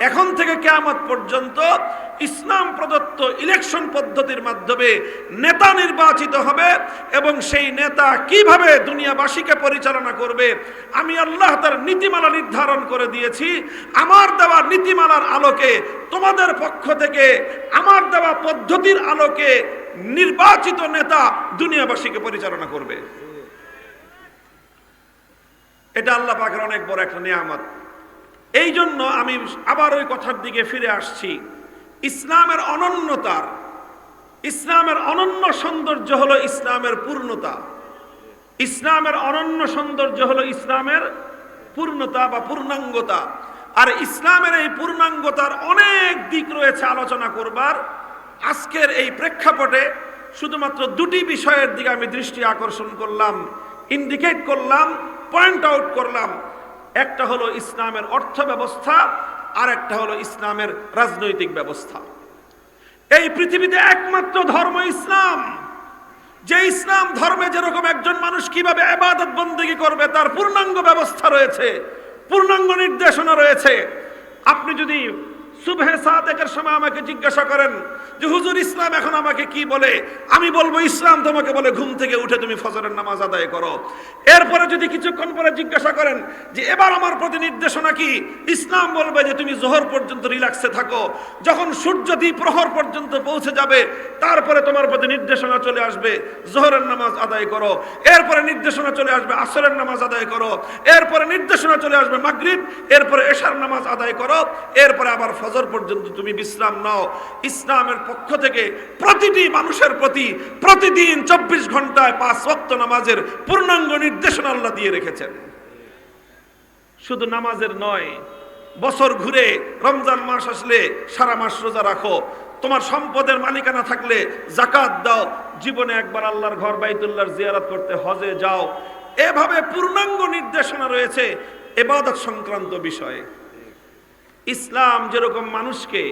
এখন থেকে কিয়ামত পর্যন্ত ইসলাম প্রদত্ত ইলেকশন পদ্ধতির মাধ্যমে নেতা নির্বাচিত হবে এবং সেই নেতা কিভাবে দুনিয়াবাসীকে পরিচালনা করবে আমি আল্লাহ তার নীতিমালা নির্ধারণ করে দিয়েছি। আমার দেওয়া নীতিমালার আলোকে তোমাদের পক্ষ থেকে আমার দেওয়া পদ্ধতির আলোকে নির্বাচিত নেতা দুনিয়াবাসীকে পরিচালনা করবে। এটা আল্লাহ পাকের অনেক বড় একটা নিয়ামত। এই জন্য আমি আবার ওই কথার দিকে ফিরে আসছি, ইসলামের অনন্যতার, ইসলামের অনন্য সৌন্দর্য হলো ইসলামের পূর্ণতা। ইসলামের অনন্য সৌন্দর্য হলো ইসলামের পূর্ণতা বা পূর্ণাঙ্গতা। আর ইসলামের এই পূর্ণাঙ্গতার অনেক দিক রয়েছে আলোচনা করবার। আজকের এই প্রেক্ষাপটে শুধুমাত্র দুটি বিষয়ের দিকে আমি দৃষ্টি আকর্ষণ করলাম, ইন্ডিকেট করলাম, পয়েন্ট আউট করলাম। একটা হলো ইসলামের অর্থ ব্যবস্থা, আর একটা হলো ইসলামের রাজনৈতিক ব্যবস্থা। এই পৃথিবীতে একমাত্র ধর্ম ইসলাম, যে ইসলাম ধর্মে যেরকম একজন মানুষ কিভাবে ইবাদত বন্দেগী করবে তার পূর্ণাঙ্গ ব্যবস্থা রয়েছে, পূর্ণাঙ্গ নির্দেশনা রয়েছে। আপনি যদি সুবহে সাদেকের সময় আমাকে জিজ্ঞাসা করেন যে হুজুর ইসলাম এখন আমাকে কি বলে, আমি বলবো ইসলাম তোমাকে বলে ঘুম থেকে উঠে তুমি ফজরের নামাজ আদায় করো। এরপরে যদি কিছুক্ষণ পরে জিজ্ঞাসা করেন যে এবার আমার প্রতি নির্দেশনা কি, ইসলাম বলবে যে তুমি জোহর পর্যন্ত রিল্যাক্সে থাকো, যখন সূর্য দ্বিপ্রহর পর্যন্ত পৌঁছে যাবে তারপরে তোমার প্রতি নির্দেশনা চলে আসবে জোহরের নামাজ আদায় করো। এরপরে নির্দেশনা চলে আসবে আসরের নামাজ আদায় করো। এরপরে নির্দেশনা চলে আসবে মাগরিব, এরপরে এশার নামাজ আদায় করো। এরপরে আবার ফজর পর্যন্ত তুমি বিশ্রাম নাও। ইসলামের পক্ষ থেকে প্রতিটি মানুষের প্রতি প্রতিদিন 24 ঘন্টায় 5 ওয়াক্ত নামাজের পূর্ণাঙ্গ নির্দেশনা আল্লাহ দিয়ে রেখেছেন। শুধু নামাজের নয়, বছর ঘুরে রমজান মাস আসলে সারা মাস রোজা রাখো, তোমার সম্পদের মালিকানা থাকলে যাকাত দাও, জীবনে একবার আল্লাহর ঘর বাইতুল্লাহর জিয়ারত করতে হজে যাও। এভাবে পূর্ণাঙ্গ নির্দেশনা রয়েছে ইবাদত সংক্রান্ত বিষয়ে। ইসলাম যেরকম মানুষকে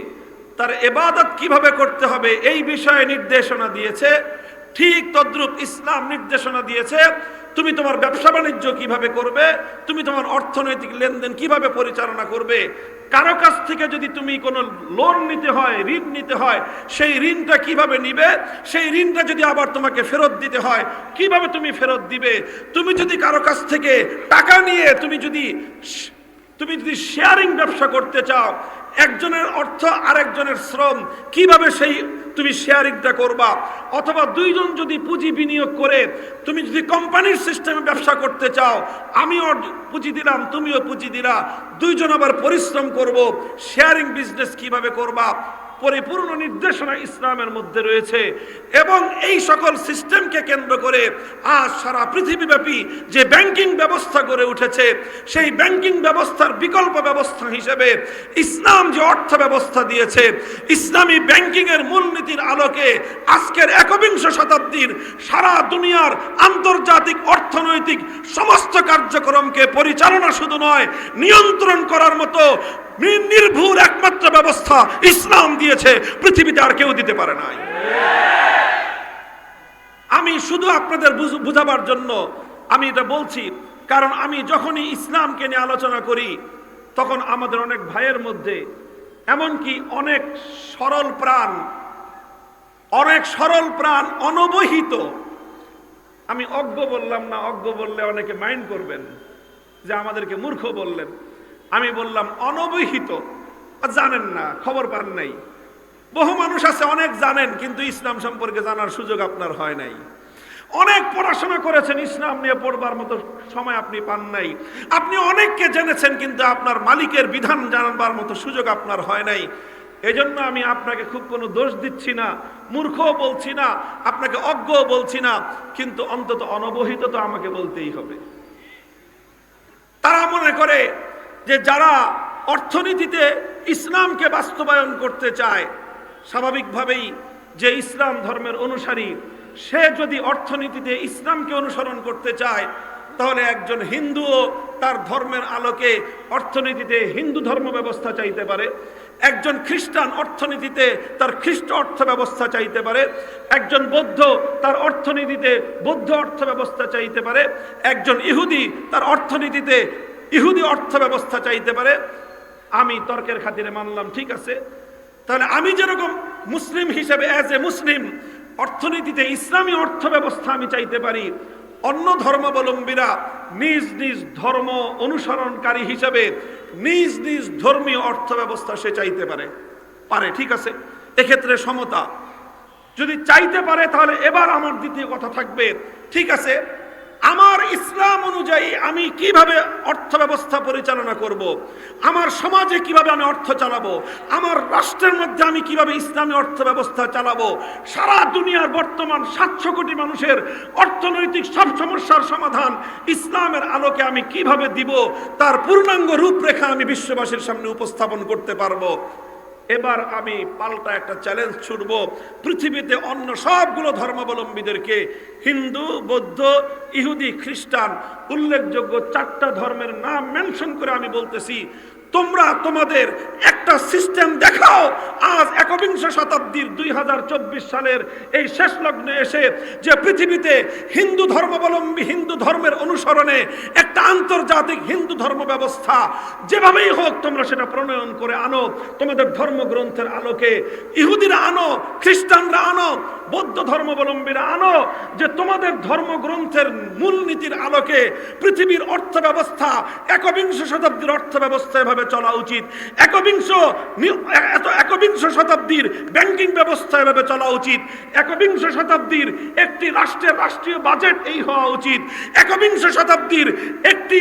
তার ইবাদত কিভাবে করতে হবে এই বিষয়ে নির্দেশনা দিয়েছে, ঠিক তদ্রূপ ইসলাম নির্দেশনা দিয়েছে তুমি তোমার ব্যবসা বাণিজ্য কিভাবে করবে, তুমি তোমার অর্থনৈতিক লেনদেন কিভাবে পরিচালনা করবে। কারো কাছ থেকে যদি তুমি কোনো লোন নিতে হয়, ঋণ নিতে হয়, সেই ঋণটা কিভাবে নিবে, সেই ঋণটা যদি আবার তোমাকে ফেরত দিতে হয় কিভাবে তুমি ফেরত দিবে। তুমি যদি কারো কাছ থেকে টাকা নিয়ে তুমি যদি শেয়ারিং ব্যবসা করতে চাও, একজনের অর্থ আরেকজনের শ্রম, কিভাবে সেই তুমি শেয়ারিংটা করবা। অথবা দুইজন যদি পুঁজি বিনিয়োগ করে তুমি যদি কোম্পানির সিস্টেমে ব্যবসা করতে চাও, আমিও পুঁজি দিলাম তুমিও পুঁজি দিলা, দুইজন আবার পরিশ্রম করব, শেয়ারিং বিজনেস কিভাবে করবা, পরিপূর্ণ নির্দেশনা ইসলামের মধ্যে রয়েছে। এবং এই সকল সিস্টেমকে কেন্দ্র করে আজ সারা পৃথিবীব্যাপী যে ব্যাংকিং ব্যবস্থা গড়ে উঠেছে, সেই ব্যাংকিং ব্যবস্থার বিকল্প ব্যবস্থা হিসেবে ইসলাম যে অর্থ ব্যবস্থা দিয়েছে, ইসলামী ব্যাংকিং এর মূলনীতির আলোকে আজকের 21 শতাব্দীর সারা দুনিয়ার আন্তর্জাতিক অর্থনৈতিক সমস্ত কার্যক্রমকে পরিচালনা শুধু নয়, নিয়ন্ত্রণ করার মতো নির্ভুল একমাত্র ব্যবস্থা ইসলাম দিয়েছে, পৃথিবীতে আর কেউ দিতে পারে নাই। আমি শুধু আপনাদের বুঝাবার জন্য আমি এটা বলছি, কারণ আমি যখনই ইসলামকে নিয়ে আলোচনা করি তখন আমাদের অনেক ভাইয়ের মধ্যে এমনকি অনেক সরল প্রাণ অনবহিত, আমি অজ্ঞ বললাম না, অজ্ঞ বললে অনেকে মাইন্ড করবেন যে আমাদেরকে মূর্খ বললেন, আমি বললাম অনবহিত, জানেন না, খবর পান নাই। বহু মানুষ আছে অনেক জানেন কিন্তু ইসলাম সম্পর্কে জানার সুযোগ আপনার হয় নাই। অনেক পড়াশোনা করেছেন, ইসলাম নিয়ে পড়বার মতো সময় আপনি পান নাই। আপনি অনেককে জেনেছেন কিন্তু আপনার মালিকের বিধান জানবার মতো সুযোগ আপনার হয় নাই। এজন্য আমি আপনাকে খুব কোনো দোষ দিচ্ছি না, মূর্খও বলছি না, আপনাকে অজ্ঞও বলছি না, কিন্তু অন্তত অনবহিত তো আমাকে বলতেই হবে। তারা মনে করে যে যারা অর্থনীতিতে ইসলামকে বাস্তবায়ন করতে চায়, স্বাভাবিকভাবেই যে ইসলাম ধর্মের অনুসারী সে যদি অর্থনীতিতে ইসলামকে অনুসরণ করতে চায় তাহলে একজন হিন্দুও তার ধর্মের আলোকে অর্থনীতিতে হিন্দু ধর্ম ব্যবস্থা চাইতে পারে, একজন খ্রিস্টান অর্থনীতিতে তার খ্রিস্ট অর্থ ব্যবস্থা চাইতে পারে, একজন বৌদ্ধ তার অর্থনীতিতে বৌদ্ধ অর্থ ব্যবস্থা চাইতে পারে, একজন ইহুদি তার অর্থনীতিতে ইহুদি অর্থ ব্যবস্থা চাইতে পারে। আমি তর্কের খাতিরে মানলাম, ঠিক আছে। তাহলে আমি যেরকম মুসলিম হিসেবে অ্যাজ এ মুসলিম অর্থনীতিতে ইসলামী অর্থ ব্যবস্থা আমি চাইতে পারি, অন্য ধর্মাবলম্বীরা নিজ নিজ ধর্ম অনুসরণকারী হিসেবে নিজ নিজ ধর্মীয় অর্থ ব্যবস্থা সে চাইতে পারে, ঠিক আছে। এক্ষেত্রে সমতা যদি চাইতে পারে, তাহলে এবার আমার দ্বিতীয় কথা থাকবে, ঠিক আছে, আমার ইসলাম অনুযায়ী আমি কিভাবে অর্থ ব্যবস্থা পরিচালনা করব, আমার সমাজে কিভাবে আমি অর্থ চালাবো, আমার রাষ্ট্রের মধ্যে আমি কিভাবে ইসলামী অর্থ ব্যবস্থা চালাবো, সারা দুনিয়ার বর্তমান 700 কোটি মানুষের অর্থনৈতিক সব সমস্যার সমাধান ইসলামের আলোকে আমি কিভাবে দিব, তার পূর্ণাঙ্গ রূপরেখা আমি বিশ্ববাসীর সামনে উপস্থাপন করতে পারবো। এবার আমি পাল্টা একটা চ্যালেঞ্জ ছুড়ব পৃথিবীতে অন্য সবগুলো ধর্মাবলম্বীদেরকে, হিন্দু, বৌদ্ধ, ইহুদি, খ্রিস্টান, উল্লেখযোগ্য 4টা ধর্মের নাম মেনশন করে আমি বলতেছি, তোমরা তোমাদের একটা সিস্টেম দেখাও আজ 21 শতাব্দীর 2024 সালের এই শেষ লগ্নে এসে, যে পৃথিবীতে হিন্দু ধর্মাবলম্বী হিন্দু ধর্মের অনুসরণে একটা আন্তর্জাতিক হিন্দু ধর্ম ব্যবস্থা যেভাবেই হোক তোমরা সেটা প্রণয়ন করে আনো তোমাদের ধর্মগ্রন্থের আলোকে। ইহুদিরা আনো, খ্রিস্টানরা আনো, বৌদ্ধ ধর্মাবলম্বীরা আনো, যে তোমাদের ধর্মগ্রন্থের মূলনীতির আলোকে পৃথিবীর অর্থ ব্যবস্থা 21 শতাব্দীর অর্থ ব্যবস্থা এভাবে চলা উচিত, 21 শতাব্দীর ব্যাংকিং ব্যবস্থা এভাবে চলা উচিত, 21 শতাব্দীর একটি রাষ্ট্রের রাষ্ট্রীয় বাজেট এই হওয়া উচিত, 21 শতাব্দীর একটি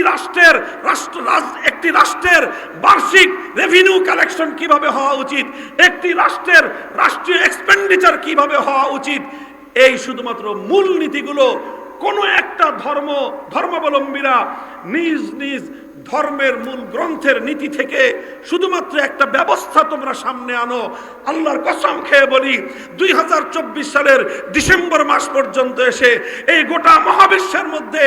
রাষ্ট্রের বার্ষিক রেভিনিউ কালেকশন কিভাবে হওয়া উচিত, একটি রাষ্ট্রের রাষ্ট্রীয় এক্সপেন্ডিচার কিভাবে হওয়া উচিত। এই শুধুমাত্র মূল নীতিগুলো কোনো একটা ধর্মাবলম্বীরা নিজ নিজ ধর্মের মূল গ্রন্থের নীতি থেকে শুধুমাত্র একটা ব্যবস্থা তোমরা সামনে আনো। আল্লাহর কসম খেয়ে বলি, 2024 সালের ডিসেম্বর মাস পর্যন্ত এসে এই গোটা মহাবিশ্বের মধ্যে,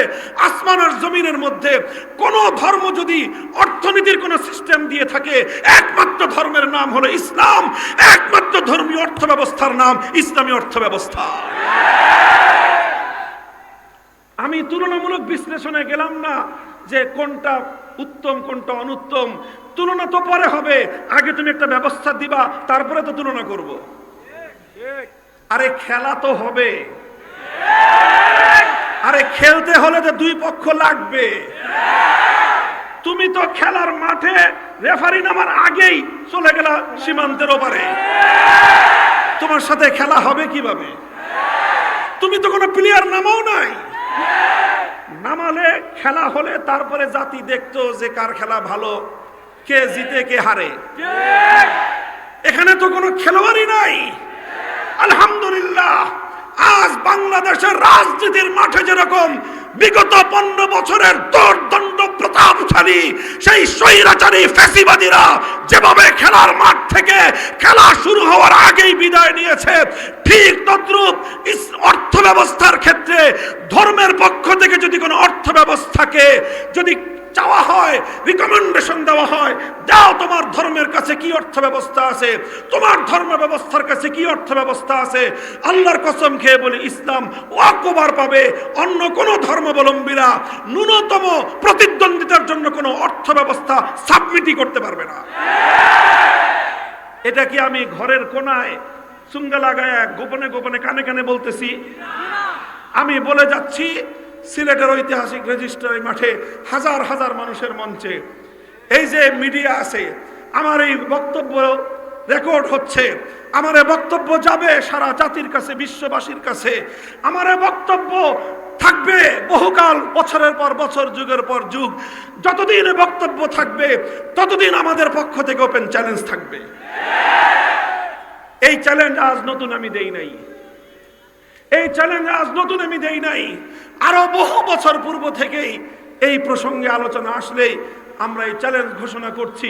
আসমান আর জমিনের মধ্যে কোন ধর্ম যদি অর্থনীতির কোন সিস্টেম দিয়ে থাকে, একমাত্র ধর্মের নাম হলো ইসলাম, একমাত্র ধর্মীয় অর্থ ব্যবস্থার নাম ইসলামী অর্থ ব্যবস্থা। আমি তুলনামূলক বিশ্লেষণে গেলাম না যে কোনটা উত্তম কোনটা অনুত্তম, তুলনা তো পরে হবে, আগে তুমি একটা ব্যবস্থা দিবা, তারপরে তো তুলনা করব। আরে খেলা তো হবে, আরে খেলতে হলে তো দুই পক্ষ লাগবে। তুমি তো খেলার মাঠে রেফারি নামার আগেই চলে গেলা সীমান্তের ওপারে, তোমার সাথে খেলা হবে কিভাবে? তুমি তো কোনো প্লেয়ার নামাও নাই, নামালে খেলা হলে তারপরে জাতি দেখতো যে কার খেলা ভালো, কে জিতে কে হারে। এখানে তো কোনো খেলোয়াড়ই নাই। আলহামদুলিল্লাহ, আজ বাংলাদেশের রাজনীতির মাঠে যেরকম বিগত 15 বছরের দোর্দণ্ড প্রতাপশালী সেই স্বৈরাচারী ফ্যাসিবাদীরা যেভাবে খেলার মাঠ থেকে খেলা শুরু হওয়ার আগেই বিদায় নিয়েছে, ঠিক তদ্রূপ অর্থ ব্যবস্থার ক্ষেত্রে ধর্মের পক্ষ থেকে যদি কোনো অর্থ ব্যবস্থাকে যদি চাওয়া হয়, রিকমেন্ডেশন দেওয়া হয়, দাও তোমার ধর্মের কাছে কি অর্থ ব্যবস্থা আছে, তোমার ধর্ম ব্যবস্থার কাছে কি অর্থ ব্যবস্থা আছে, আল্লাহর কসম খেয়ে বলি ইসলাম ওয়াকওভার পাবে। অন্য কোন ধর্মাবলম্বীরা ন্যূনতম প্রতিদ্বন্দ্বিতার জন্য কোনো অর্থ ব্যবস্থা সাবমিটই করতে পারবে না। এটা কি আমি ঘরের কোনায় চুঙ্গা লাগায় গোপনে গোপনে কানে কানে বলতেছি? আমি বলে যাচ্ছি সিলেটের ঐতিহাসিক রেজিস্ট্রারি মাঠে হাজার হাজার মানুষের মঞ্চে, এই যে মিডিয়া আছে, আমার এই বক্তব্য রেকর্ড হচ্ছে, আমার এই বক্তব্য যাবে সারা জাতির কাছে, বিশ্ববাসীর কাছে। আমার এই বক্তব্য থাকবে বহুকাল, বছরের পর বছর, যুগের পর যুগ। যতদিন এই বক্তব্য থাকবে ততদিন আমাদের পক্ষ থেকে ওপেন চ্যালেঞ্জ থাকবে। এই চ্যালেঞ্জ আজ নতুন আমি দেই নাই, এই চ্যালেঞ্জ আজ নতুন আমি দেই নাই। আরো বহু বছর পূর্ব থেকেই এই প্রসঙ্গে আলোচনা আসলেই আমরা এই চ্যালেঞ্জ ঘোষণা করছি।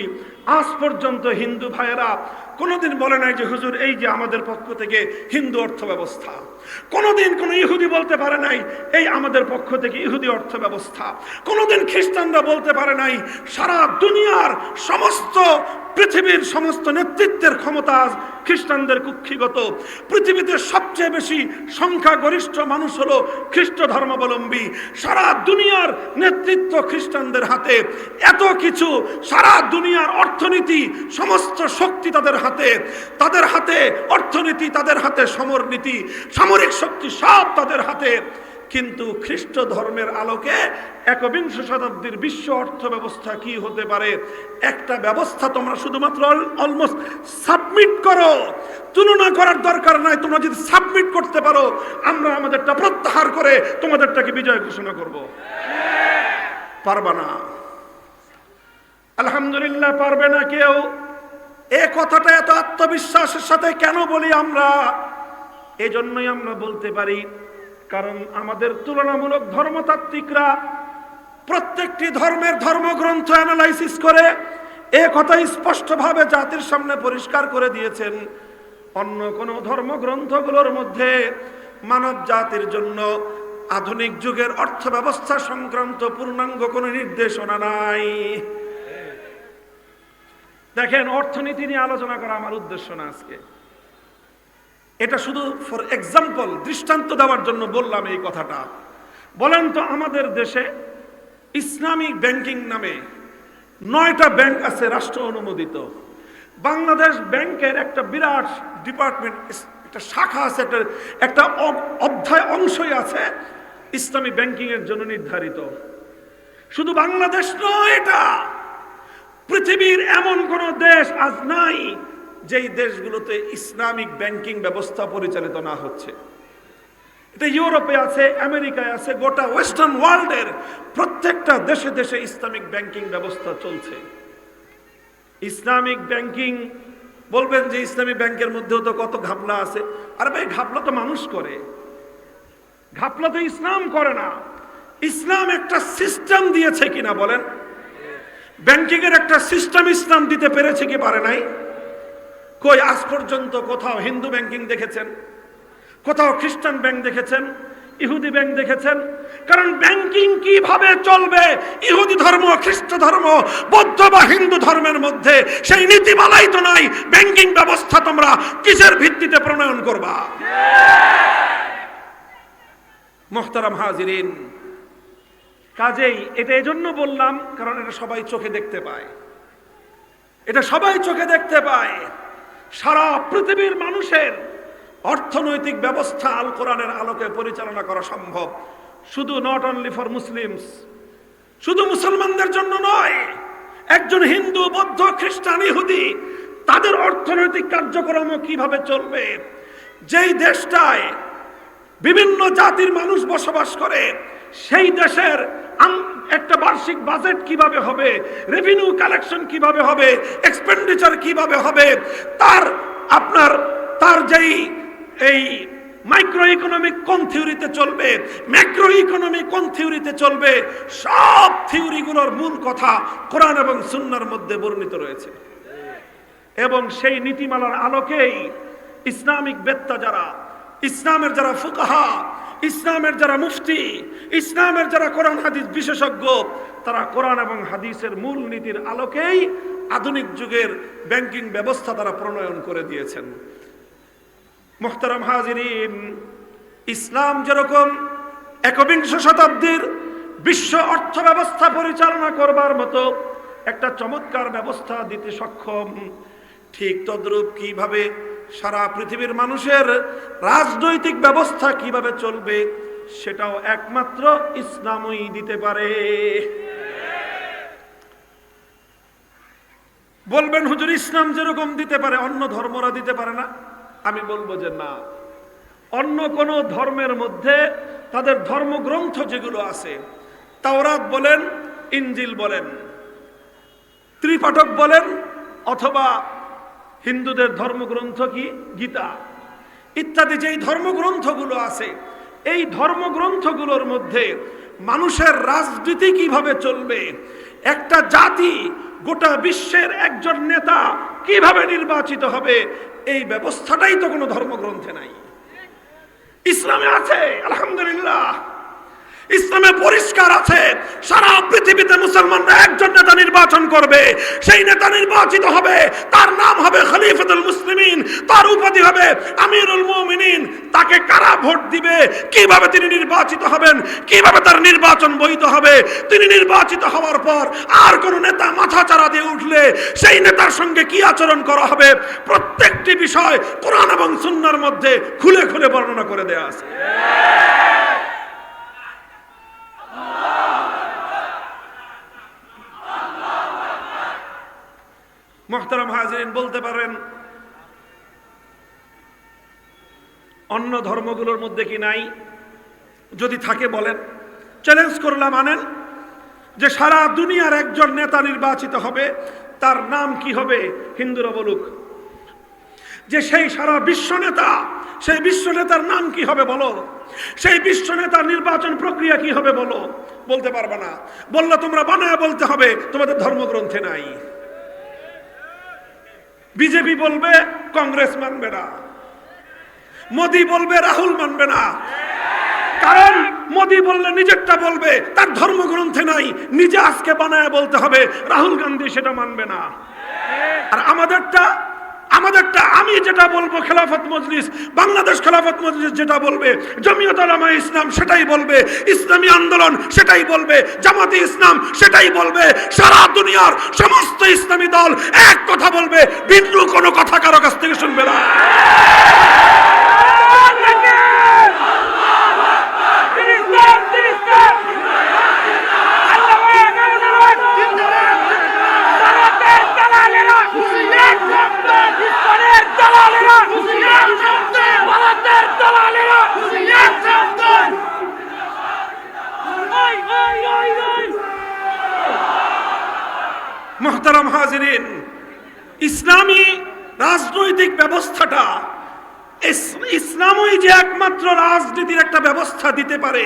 আজ পর্যন্ত হিন্দু ভাইয়েরা কোনোদিন বলে নাই যে হুজুর এই যে আমাদের পক্ষ থেকে হিন্দু অর্থ ব্যবস্থা। কোনোদিন কোনো ইহুদি বলতে পারে নাই এই আমাদের পক্ষ থেকে ইহুদি অর্থ ব্যবস্থা। কোনোদিন খ্রিস্টানরা বলতে পারে নাই সারা দুনিয়ার সমস্ত পৃথিবীর সমস্ত নেতৃত্বের ক্ষমতা খ্রিস্টানদের কুক্ষিগত। পৃথিবীতে সবচেয়ে বেশি সংখ্যাগরিষ্ঠ মানুষ হলো খ্রিস্ট ধর্মাবলম্বী। সারা দুনিয়ার নেতৃত্ব খ্রিস্টানদের হাতে। এত এত কিছু, সারা দুনিয়ার অর্থনীতি, সমস্ত শক্তি তাদের হাতে অর্থনীতি, তাদের হাতে সমরনীতি, সামরিক শক্তি সব তাদের হাতে। কিন্তু খ্রিস্ট ধর্মের আলোকে একবিংশ শতাব্দীর বিশ্ব অর্থ ব্যবস্থা কি হতে পারে? একটা ব্যবস্থা তোমরা শুধুমাত্র অলমোস্ট সাবমিট করো, তুলনা করার দরকার নাই। তোমরা যদি সাবমিট করতে পারো, আমরা আমাদেরটা প্রত্যাহার করে তোমাদেরটাকে বিজয় ঘোষণা করব। পারবা না, আলহামদুলিল্লাহ পারবে না কেউ। এ কথাটা এত আত্মবিশ্বাসের সাথে কেন বলি আমরা? এজন্যই আমরা বলতে পারি, কারণ আমাদের তুলনামূলক ধর্মতাত্ত্বিকরা প্রত্যেকটি ধর্মের ধর্মগ্রন্থ অ্যানালাইসিস করে এ কথা স্পষ্টভাবে জাতির সামনে পরিষ্কার করে দিয়েছেন, অন্য কোনো ধর্মগ্রন্থগুলোর মধ্যে মানব জাতির জন্য আধুনিক যুগের অর্থ ব্যবস্থা সংক্রান্ত পূর্ণাঙ্গ কোনো নির্দেশনা নাই। দেখেন, অর্থনীতি নিয়ে আলোচনা করা আমার উদ্দেশ্য না আজকে, এটা শুধু ফর এক্সাম্পল, দৃষ্টান্ত দেওয়ার জন্য বললাম এই কথাটা। বলেন তো, আমাদের দেশে ইসলামিক ব্যাংকিং নামে 9টা ব্যাংক আছে রাষ্ট্র অনুমোদিত। বাংলাদেশ ব্যাংকের একটা বিরাট ডিপার্টমেন্ট, একটা শাখা আছে, একটা অধ্যায় অংশই আছে ইসলামী ব্যাংকিং এর জন্য নির্ধারিত। শুধু বাংলাদেশ নয়, এটা পৃথিবীর এমন কোন দেশ আজ নাই যেই দেশগুলোতে ইসলামিক ব্যাংকিং ব্যবস্থা পরিচালিত না হচ্ছে। এটা ইউরোপে আছে, আমেরিকায় আছে, গোটা ওয়েস্টার্ন ওয়ার্ল্ডের প্রত্যেকটা দেশে দেশে ইসলামিক ব্যাংকিং ব্যবস্থা চলছে। ইসলামিক ব্যাংকিং, বলবেন যে ইসলামী ব্যাংকের মধ্যেও তো কত ঘাপলা আছে। আরে ভাই, ঘাপলা তো মানুষ করে, ঘাপলা তো ইসলাম করে না। ইসলাম একটা সিস্টেম দিয়েছে কিনা বলেন? ব্যাংকিং এর একটা সিস্টেম ইসলাম দিতে পেরেছে কি পারে নাই? কই আজ পর্যন্ত কোথাও হিন্দু ব্যাংকিং দেখেছেন? কোথাও খ্রিস্টান ব্যাংক দেখেছেন? ইহুদি ব্যাংক দেখেছেন? কারণ ব্যাংকিং কিভাবে চলবে, ইহুদি ধর্ম, খ্রিস্ট ধর্ম, বৌদ্ধ বা হিন্দু ধর্মের মধ্যে সেই নীতিমালাই তো নাই। ব্যাংকিং ব্যবস্থা তোমরা কিসের ভিত্তিতে প্রণয়ন করবা? মুহতারাম হাজিরিন, কাজেই এটা এজন্য বললাম কারণ এটা সবাই চোখে দেখতে পায়, এটা সবাই চোখে দেখতে পায়। সারা পৃথিবীর মানুষের অর্থনৈতিক ব্যবস্থা আল কোরআনের আলোকে পরিচালনা করা সম্ভব। শুধু নট অনলি ফর মুসলিমস, শুধু মুসলমানদের জন্য নয়। একজন হিন্দু, বৌদ্ধ, খ্রিস্টান, ইহুদি, তাদের অর্থনৈতিক কার্যক্রম কিভাবে চলবে, যেই দেশটায় বিভিন্ন জাতির মানুষ বসবাস করে, সেই দেশের একটা বার্ষিক বাজেট কিভাবে হবে, রেভিনিউ কালেকশন কিভাবে হবে, এক্সপেন্ডিচার কিভাবে হবে, তার যেই এই মাইক্রো ইকোনমিক কোন থিওরিতে চলবে, ম্যাক্রো ইকোনমিক কোন থিওরিতে চলবে, সব থিওরিগুলোর মূল কথা কোরআন এবং সুন্নাহর মধ্যে বর্ণিত রয়েছে। এবং সেই নীতিমালার আলোকেই ইসলামিক বেত্তা যারা, ইসলামের যারা ফুকাহা, ইসলামের যারা মুফতি, ইসলামের যারা কোরআন হাদিস বিশেষজ্ঞ, তারা কোরআন এবং হাদিসের মূল নীতির আলোকেই আধুনিক যুগের ব্যাংকিং ব্যবস্থা তারা প্রণয়ন করে দিয়েছেন। মুহতারাম হাজিরিন, ইসলাম যেরকম একবিংশ শতাব্দীর বিশ্ব অর্থ ব্যবস্থা পরিচালনা করবার মতো একটা চমৎকার ব্যবস্থা দিতে সক্ষম, ঠিক তদ্রূপ কিভাবে সারা পৃথিবীর মানুষের রাজনৈতিক ব্যবস্থা কিভাবে চলবে সেটাও একমাত্র ইসলামই দিতে পারে। বলবেন হুজুর, ইসলাম যেরকম দিতে পারে অন্য ধর্মরা দিতে পারে না? আমি বলবো যে না, অন্য কোন ধর্মের মধ্যে তাদের ধর্মগ্রন্থ যেগুলো আছে, তাওরাত বলেন, ইনজিল বলেন, ত্রিপাঠক বলেন, অথবা হিন্দুদের ধর্মগ্রন্থ কি গীতা ইত্যাদি, যেই ধর্মগ্রন্থগুলো আছে, এই ধর্মগ্রন্থগুলোর মধ্যে মানুষের রাজনীতি কিভাবে চলবে, একটা জাতি গোটা বিশ্বের একজন নেতা কিভাবে নির্বাচিত হবে, এই ব্যবস্থাটাই তো কোনো ধর্মগ্রন্থে নাই। ইসলামে আছে, আলহামদুলিল্লাহ। ইসলামে পরিষ্কার আছে, সারা পৃথিবীতে মুসলমানরা একজন নেতা নির্বাচন করবে, সেই নেতা নির্বাচিত হবে, তার নাম হবে খলিফাতুল মুসলিমিন, তার উপাধি হবে আমিরুল মুমিনিন। তাকে কারা ভোট দিবে, কিভাবে তিনি নির্বাচিত হবেন, কিভাবে তার নির্বাচন বৈধ হবে, তিনি নির্বাচিত হওয়ার পর আর কোন নেতা মাথা চাড়া দিয়ে উঠলে সেই নেতার সঙ্গে কি আচরণ করা হবে, প্রত্যেকটি বিষয় কোরআন এবং সুন্নাহর মধ্যে খুলে খুলে বর্ণনা করে দেয়া আছে। মুহতারাম হাজিরিন, বলতে পারেন অন্য ধর্মগুলোর মধ্যে কি নাই? যদি থাকে বলেন, চ্যালেঞ্জ করলাম, আনেন যে সারা দুনিয়ার একজন নেতা নির্বাচিত হবে, তার নাম কি হবে? হিন্দুরা বলুক। যে সেই সারা বিশ্ব নেতা, সেই বিশ্ব নেতার নাম কি হবে বলো? সেই বিশ্ব নেতার নির্বাচন প্রক্রিয়া কি হবে বলো? বলতে পারবে না। বললে তোমরা বানায় বলতে হবে, তোমাদের ধর্মগ্রন্থে নাই। বিজেপি বলবে কংগ্রেস মানবে না, মোদি বলবে রাহুল মানবে না, কারণ মোদি বললে নিজেরটা বলবে, তার ধর্মগ্রন্থে নাই, নিজে আজকে বানায় বলতে হবে। রাহুল গান্ধী সেটা মানবে না। আর আমাদেরটা আমি যেটা বলবো, খেলাফত মজলিস, বাংলাদেশ খেলাফত মজলিস যেটা বলবে, জমিয়ত উলামা ইসলাম সেটাই বলবে, ইসলামী আন্দোলন সেটাই বলবে, জামাতে ইসলাম সেটাই বলবে, সারা দুনিয়ার সমস্ত ইসলামী দল এক কথা বলবে, ভিন্ন কোনো কথা কারো কাছ থেকে শুনবে না। মুহতারাম হাজিরিন, ইসলামী রাজনৈতিক ব্যবস্থাটা, ইসলামই যে একমাত্র রাজনীতির একটা ব্যবস্থা দিতে পারে,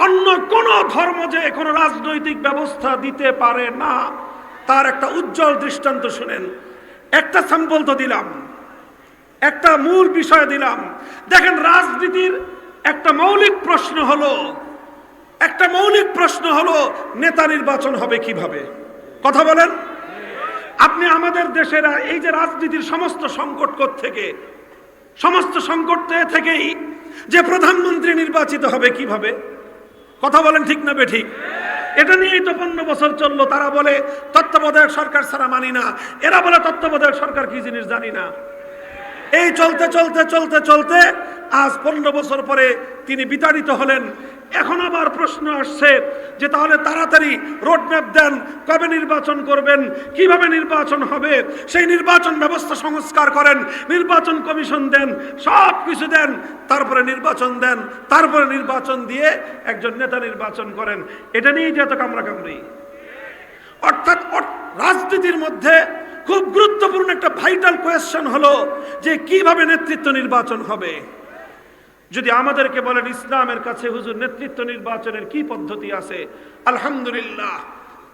অন্য কোন ধর্ম যে কোনো রাজনৈতিক ব্যবস্থা দিতে পারে না, তার একটা উজ্জ্বল দৃষ্টান্ত শুনেন। একটা স্যাম্পল তো দিলাম, একটা মূল বিষয় দিলাম। দেখেন, রাজনীতির একটা মৌলিক প্রশ্ন হলো নেতা নির্বাচন হবে কিভাবে? কথা বলেন। আপনি আমাদের দেশের এই যে রাজনীতির সমস্ত সংকট থেকে, সমস্ত সংকট থেকেই যে প্রধানমন্ত্রী নির্বাচিত হবে কিভাবে? কথা বলেন, ঠিক না বেঠিক? এটা নিয়েই তো 15 বছর চললো। তারা বলে তত্ত্বাবধায়ক সরকার ছাড়া মানি না, এরা বলে তত্ত্বাবধায়ক সরকার কি জিনিস জানি না। এই চলতে চলতে চলতে চলতে আজ 15 বছর পরে তিনি বিতাড়িত হলেন। এখন আবার প্রশ্ন আসছে যে তাহলে তাড়াতাড়ি রোডম্যাপ দেন, কবে নির্বাচন করবেন, কিভাবে নির্বাচন হবে, সেই নির্বাচন ব্যবস্থা সংস্কার করেন, নির্বাচন কমিশন দেন, সব কিছু দেন, তারপরে নির্বাচন দেন, তারপরে নির্বাচন দিয়ে একজন নেতা নির্বাচন করেন। এটা নিয়েই যে এত কামড়াকামড়ি। অর্থাৎ রাজনীতির মধ্যে খুব গুরুত্বপূর্ণ একটা ভাইটাল কোয়েশ্চেন হলো যে কিভাবে নেতৃত্ব নির্বাচন হবে। যদি আমাদেরকে বলেন ইসলামের কাছে হুজুর নেতৃত্ব নির্বাচনের কি পদ্ধতি আছে, আলহামদুলিল্লাহ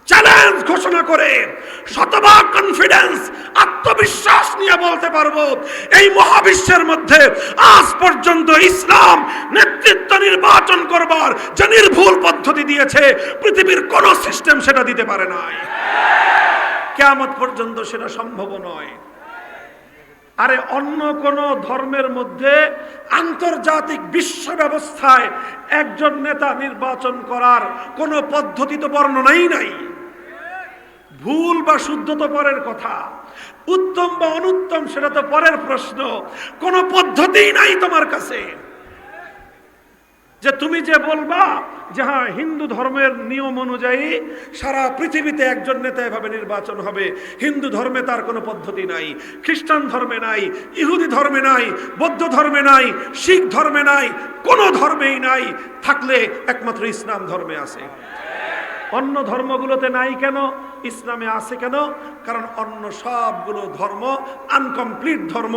চ্যালেঞ্জ ঘোষণা করে শতভাগ কনফিডেন্স, আত্মবিশ্বাস নিয়ে বলতে পারবো, এই মহাবিশ্বের মধ্যে আজ পর্যন্ত ইসলাম নেতৃত্ব নির্বাচন করবার যে নির্ভুল পদ্ধতি দিয়েছে, পৃথিবীর কোন সিস্টেম সেটা দিতে পারে নাই। কিয়ামত পর্যন্ত সেটা সম্ভব নয়। আরে অন্য কোন ধর্মের মধ্যে আন্তর্জাতিক বিশ্ব ব্যবস্থায় একজন নেতা নির্বাচন করার কোন পদ্ধতি তো বর্ণনাই নাই। ভুল বা শুদ্ধ তো পরের কথা, উত্তম বা অনুত্তম সেটা তো পরের প্রশ্ন। কোন পদ্ধতিই নাই তোমার কাছে যে তুমি যে বলবা যে হ্যাঁ হিন্দু ধর্মের নিয়ম অনুযায়ী সারা পৃথিবীতে একজন নেতা এভাবে নির্বাচন হবে। হিন্দু ধর্মে তার কোনো পদ্ধতি নাই, খ্রিস্টান ধর্মে নাই, ইহুদি ধর্মে নাই, বৌদ্ধ ধর্মে নাই, শিখ ধর্মে নাই, কোনো ধর্মেই নাই। থাকলে একমাত্র ইসলাম ধর্মে আছে। অন্য ধর্মগুলোতে নাই কেন, ইসলামে আছে কেন? কারণ অন্য সবগুলো ধর্ম আনকমপ্লিট ধর্ম,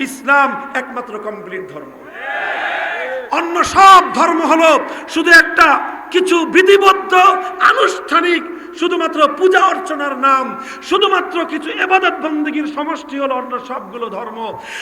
ইসলাম একমাত্র কমপ্লিট ধর্ম। অন্য সব ধর্ম হলো শুধু একটা কিছু বিধিবদ্ধ আনুষ্ঠানিক শুধুমাত্র পূজা অর্চনার নাম, শুধুমাত্র কিছু ইবাদত বন্দেগীর সমষ্টি হলো অন্য সবগুলো ধর্ম।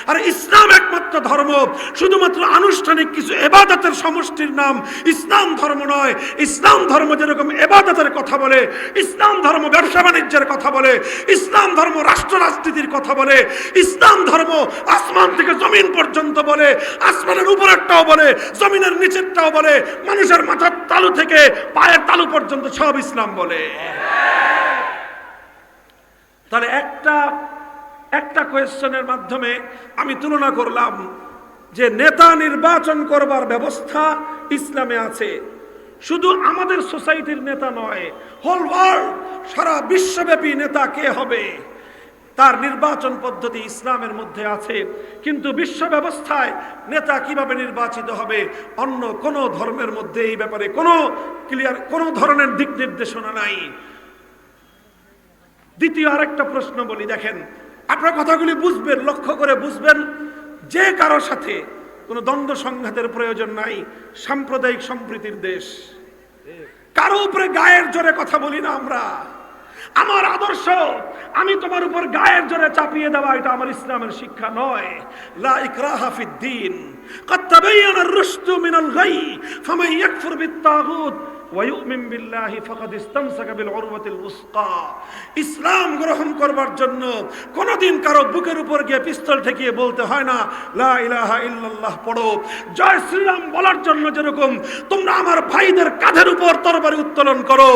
আর ইসলাম একমাত্র ধর্ম, শুধুমাত্র আনুষ্ঠানিক কিছু ইবাদতের সমষ্টির নাম ইসলাম ধর্ম নয়। ইসলাম ধর্ম যেরকম ইবাদতের কথা বলে, ইসলাম ধর্ম ব্যবসা বাণিজ্যের কথা বলে, ইসলাম ধর্ম রাষ্ট্র রাজনীতির কথা বলে, ইসলাম ধর্ম আসমান থেকে জমিন পর্যন্ত বলে, আসমানের উপরেরটাও বলে, জমিনের নিচেরটাও বলে, মানুষের মাথার তালু থেকে পায়ের তালু পর্যন্ত সব ইসলাম বলে। তাহলে একটা কোয়েশ্চনের মাধ্যমে আমি তুলনা করলাম যে নেতা নির্বাচন করবার ব্যবস্থা ইসলামে আছে। শুধু আমাদের সোসাইটির নেতা নয়, হোল ওয়ার্ল্ড, সারা বিশ্বব্যাপী নেতা কে হবে তার নির্বাচন পদ্ধতি ইসলামের মধ্যে আছে। কিন্তু বিশ্ব ব্যবস্থায় নেতা কিভাবে নির্বাচিত হবে অন্য কোন ধর্মের মধ্যে এই ব্যাপারে কোনো ধরনের দিক নির্দেশনা নাই। দ্বিতীয় আরেকটা প্রশ্ন বলি, দেখেন আপনার কথাগুলি বুঝবেন, লক্ষ্য করে বুঝবেন। যে কারোর সাথে কোনো দ্বন্দ্ব সংঘাতের প্রয়োজন নাই, সাম্প্রদায়িক সম্প্রীতির দেশ। কারো উপরে গায়ের জোরে কথা বলি না আমরা। আমার আদর্শ আমি তোমার উপর গায়ের জোরে চাপিয়ে দেওয়া, এটা আমার ইসলামের শিক্ষা নয়। লা ইকরাহা ফিদ্দীন, ক্বাদ তাবায়্যানা আর-রুশদু মিনাল গাই, ফামান ইয়াকফুর বিত-তাগুত ওয়া ইউমিন বিল্লাহি ফাকাদ ইসতামসাকা বিল উরওয়াতিল উসকা। ইসলাম গ্রহণ করবার জন্য কোনদিন কারো বুকের উপর গিয়ে পিস্তল ঠেকিয়ে বলতে হয় না লা ইলাহা ইল্লাল্লাহ পড়ো। জয় শ্রীরাম বলার জন্য যেরকম তোমরা আমার ভাইদের কাঁধের উপর তরবারি উত্তোলন করো,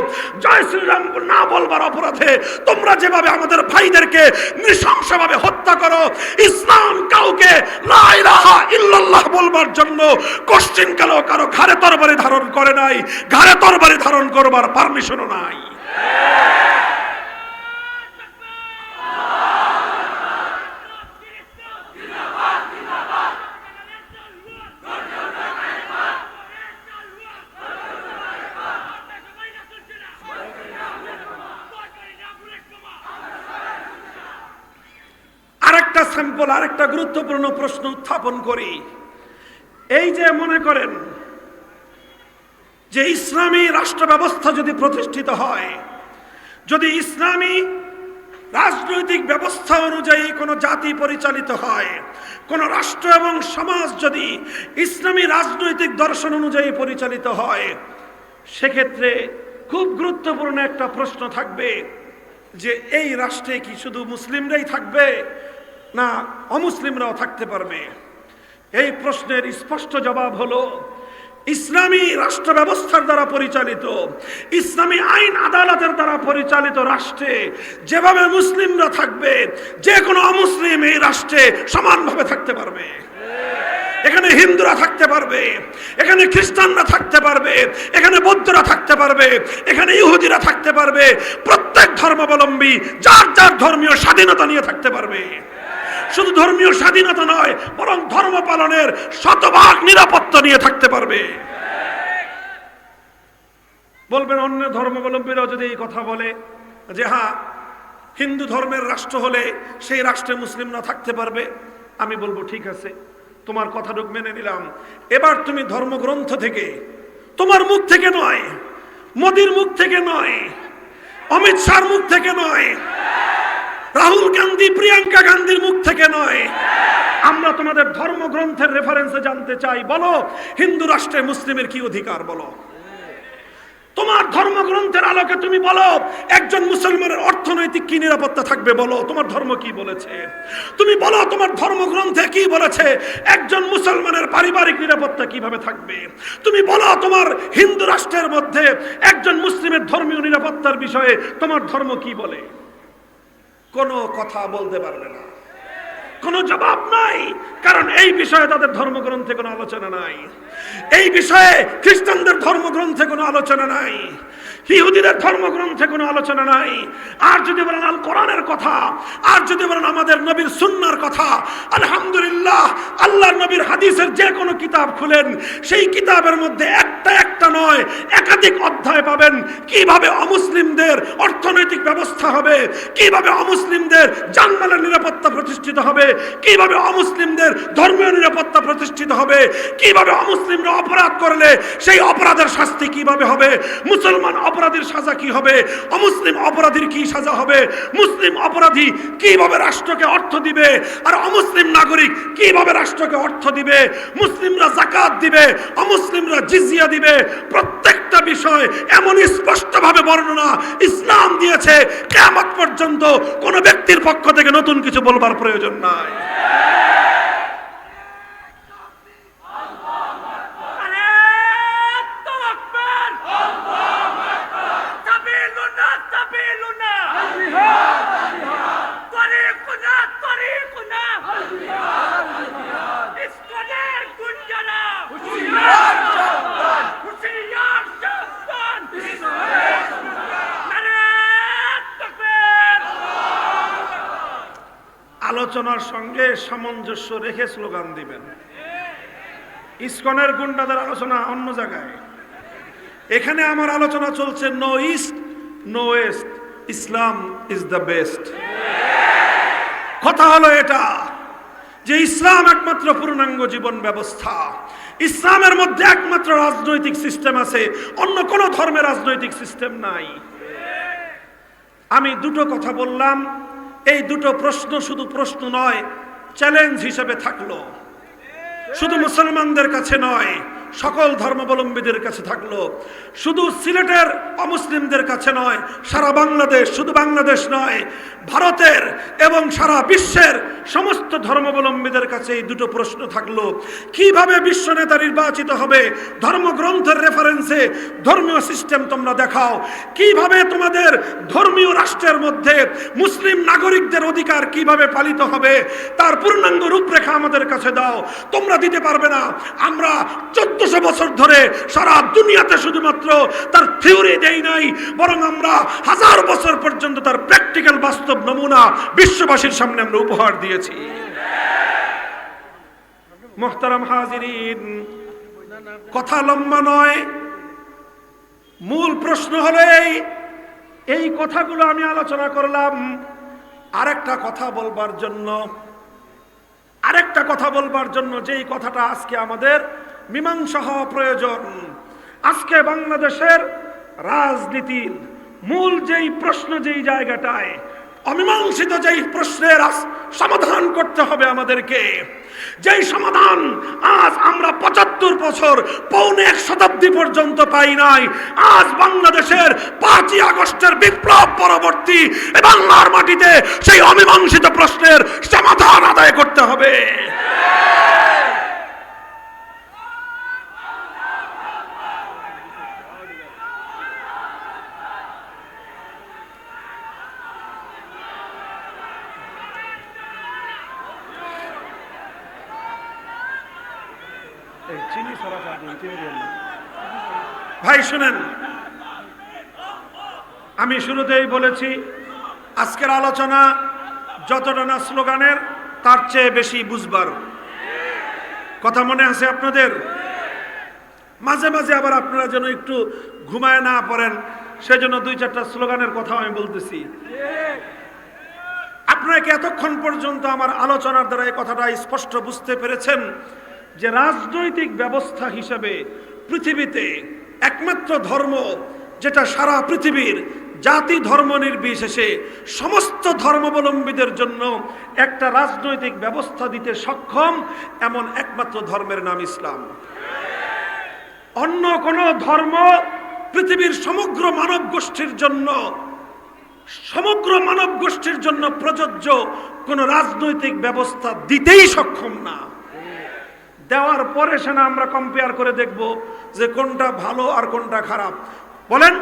জয় শ্রীরাম না বলবার অপরাধে তোমরা যেভাবে আমাদের ভাইদেরকে নৃশংসভাবে হত্যা করো, ইসলাম কাউকে লা ইলাহা ইল্লাল্লাহ বলবার জন্য কোশ্চেন কারো ঘাড়ে তরবারি ধারণ করে নাই, ঘাড়ে তরবারি ধারণ করবার পারমিশনও নাই। আরেকটা স্যাম্পল, আরেকটা গুরুত্বপূর্ণ প্রশ্ন উত্থাপন করি। এই যে মনে করেন যে ইসলামী রাষ্ট্র ব্যবস্থা যদি প্রতিষ্ঠিত হয়, যদি ইসলামী রাজনৈতিক ব্যবস্থা অনুযায়ী কোনো জাতি পরিচালিত হয়, কোন রাষ্ট্র এবং সমাজ যদি ইসলামী রাজনৈতিক দর্শন অনুযায়ী পরিচালিত হয়, সেক্ষেত্রে খুব গুরুত্বপূর্ণ একটা প্রশ্ন থাকবে যে এই রাষ্ট্রে কি শুধু মুসলিমরাই থাকবে না অমুসলিমরাও থাকতে পারবে? এই প্রশ্নের স্পষ্ট জবাব হলো ইসলামী রাষ্ট্র ব্যবস্থার দ্বারা পরিচালিত, ইসলামী আইন আদালতের দ্বারা পরিচালিত রাষ্ট্রে যেভাবে মুসলিমরা থাকবে, যে কোনো অমুসলিম এই রাষ্ট্রে সমানভাবে থাকতে পারবে। এখানে হিন্দুরা থাকতে পারবে, এখানে খ্রিস্টানরা থাকতে পারবে, এখানে বৌদ্ধরা থাকতে পারবে, এখানে ইহুদিরা থাকতে পারবে। প্রত্যেক ধর্মাবলম্বী যার যার ধর্মীয় স্বাধীনতা নিয়ে থাকতে পারবে। শুধু ধর্মীয় স্বাধীনতা নয়, বরং ধর্ম পালনের শতভাগ নিরাপত্তা নিয়ে থাকতে পারবে। বলবেন অন্য ধর্মাবলম্বীরাও যদি এই কথা বলে যে হ্যাঁ হিন্দু ধর্মের রাষ্ট্র হলে সেই রাষ্ট্রে মুসলিমরা থাকতে পারবে, আমি বলবো ঠিক আছে, তোমার কথাটুকু মেনে নিলাম। এবার তুমি ধর্মগ্রন্থ থেকে, তোমার মুখ থেকে নয়, মোদির মুখ থেকে নয়, অমিত শাহর মুখ থেকে নয়, রাহুল গান্ধী প্রিয়াঙ্কা গান্ধীর মুখ থেকে নয়, আমরা তোমাদের ধর্মগ্রন্থের রেফারেন্সে জানতে চাই। বলো হিন্দু রাষ্ট্রে মুসলিমের কি অধিকার, বলো তোমার ধর্মগ্রন্থের আলোকে তুমি বলো একজন মুসলমানের অর্থনৈতিক কি নিরাপত্তা থাকবে, বলো তোমার ধর্ম কি বলেছে। তুমি বলো তোমার ধর্মগ্রন্থে কি বলেছে একজন মুসলমানের পারিবারিক নিরাপত্তা কিভাবে থাকবে। তুমি বলো তোমার হিন্দু রাষ্ট্রের মধ্যে একজন মুসলিমের ধর্মীয় নিরাপত্তার বিষয়ে তোমার ধর্ম কি বলে। কোনো কথা বলতে পারবে না, কোনো জবাব নাই, কারণ এই বিষয়ে তাদের ধর্মগ্রন্থে কোনো আলোচনা নাই। এই বিষয়ে খ্রিস্টানদের ধর্মগ্রন্থে কোনো আলোচনা নাই, ইহুদিদের ধর্মগ্রন্থে কোনো আলোচনা নাই। আর যদি বলেন আল কোরআনের কথা, আর যদি বলেন আমাদের নবীর সুন্নাহর কথা, আলহামদুলিল্লাহ আল্লাহর নবীর হাদিসের যে কোনো কিতাব খুলেন, সেই কিতাবের মধ্যে একটা নয় একাধিক অধ্যায় পাবেন কিভাবে অমুসলিমদের অর্থনৈতিক ব্যবস্থা হবে, কিভাবে অমুসলিমদের জানমালের নিরাপত্তা প্রতিষ্ঠিত হবে, কিভাবে অমুসলিমদের ধর্মীয় নিরাপত্তা প্রতিষ্ঠিত হবে, কিভাবে অমুসলিমরা অপরাধ করলে সেই অপরাধের শাস্তি কিভাবে হবে, মুসলমান অপরাধীর সাজা কি হবে, অমুসলিম অপরাধীর কি সাজা হবে, মুসলিম অপরাধী কিভাবে রাষ্ট্রকে অর্থ দিবে আর অমুসলিম নাগরিক কিভাবে রাষ্ট্রকে অর্থ দিবে, মুসলিমরা যাকাত দিবে অমুসলিমরা জিজিয়া দিবে, প্রত্যেকটা বিষয় এমন স্পষ্টভাবে বর্ণনা ইসলাম দিয়েছে, কিয়ামত পর্যন্ত কোন ব্যক্তির পক্ষ থেকে নতুন কিছু বলবার প্রয়োজন নাই। আলোচনার সঙ্গে সামঞ্জস্য রেখে স্লোগান দিবেন। ইসকনের গুন্ডাদের আলোচনা অন্য জায়গায়, এখানে আমার আলোচনা চলছে no east no west, Islam is the best. কথা হলো এটা যে ইসলাম একমাত্র পূর্ণাঙ্গ জীবন ব্যবস্থা, ইসলামের মধ্যে একমাত্র রাজনৈতিক সিস্টেম আছে, অন্য কোন ধর্মের রাজনৈতিক সিস্টেম নাই। আমি দুটো কথা বললাম, এই দুটো প্রশ্ন শুধু প্রশ্ন নয়, চ্যালেঞ্জ হিসেবে থাকলো, শুধু মুসলমানদের কাছে নয়, সকল ধর্মাবলম্বীদের কাছে থাকলো, শুধু সিলেটের অমুসলিমদের কাছে নয়, সারা বাংলাদেশ, শুধু বাংলাদেশ নয়, ভারতের এবং সারা বিশ্বের সমস্ত ধর্মাবলম্বীদের কাছে এই দুটো প্রশ্ন থাকলো। কিভাবে বিশ্ব নেতা নির্বাচিত হবে, ধর্মগ্রন্থের রেফারেন্সে ধর্মীয় সিস্টেম তোমরা দেখাও। কিভাবে তোমাদের ধর্মীয় রাষ্ট্রের মধ্যে মুসলিম নাগরিকদের অধিকার কিভাবে পালিত হবে, তার পূর্ণাঙ্গ রূপরেখা আমাদের কাছে দাও। তোমরা দিতে পারবে না, আমরা 1400 বছর ধরে সারা দুনিয়াতে শুধুমাত্র তার থিওরি দেই নাই, বরং আমরা 1000 বছর পর্যন্ত তার প্র্যাকটিক্যাল বাস্তব নমুনা বিশ্ববাসীর সামনে আমরা উপহার দিয়েছি। মুহতারাম হাজিরিন, কথা লম্বা নয়, মূল প্রশ্ন হলো এই কথাগুলো আমি আলোচনা করলাম আরেকটা কথা বলবার জন্য, যেই কথাটা আজকে আমাদের মীমাংসা হওয়া প্রয়োজন। আজকে বাংলাদেশের রাজনীতির মূল যেই প্রশ্ন, যেই জায়গাটায় অমীমাংসিত, যেই প্রশ্নের সমাধান করতে হবে আমাদেরকে, যেই সমাধান আজ আমরা 75 বছর, পৌনে 1 শতাব্দী পর্যন্ত পাই নাই, আজ বাংলাদেশের 5ই আগস্টের বিপ্লব পরবর্তী বাংলার মাটিতে সেই অমীমাংসিত প্রশ্নের সমাধান আদায় করতে হবে। ভাই শুনেন, আমি শুরুতেই বলেছি আজকের আলোচনা যতটা না স্লোগানের, তার চেয়ে বেশি বুঝবার কথা। মনে আছে আপনাদের? মাঝে মাঝে আবার আপনারা যেন একটু ঘুমায় না পড়েন, সেজন্য 2-4টা স্লোগানের কথা আমি বলতেছি। আপনারা কি এতক্ষণ পর্যন্ত আমার আলোচনার দ্বারা এই কথাটা স্পষ্ট বুঝতে পেরেছেন যে রাজনৈতিক ব্যবস্থা হিসেবে পৃথিবীতে একমাত্র ধর্ম যেটা সারা পৃথিবীর জাতি ধর্ম নির্বিশেষে সমস্ত ধর্মাবলম্বীদের জন্য একটা রাজনৈতিক ব্যবস্থা দিতে সক্ষম, এমন একমাত্র ধর্মের নাম ইসলাম। অন্য কোন ধর্ম পৃথিবীর সমগ্র মানব গোষ্ঠীর জন্য প্রযোজ্য কোন রাজনৈতিক ব্যবস্থা দিতেই সক্ষম না। দেওয়ার পরে সেনা আমরা কম্পেয়ার করে দেখব যে কোনটা ভালো আর কোনটা খারাপ। বলেন।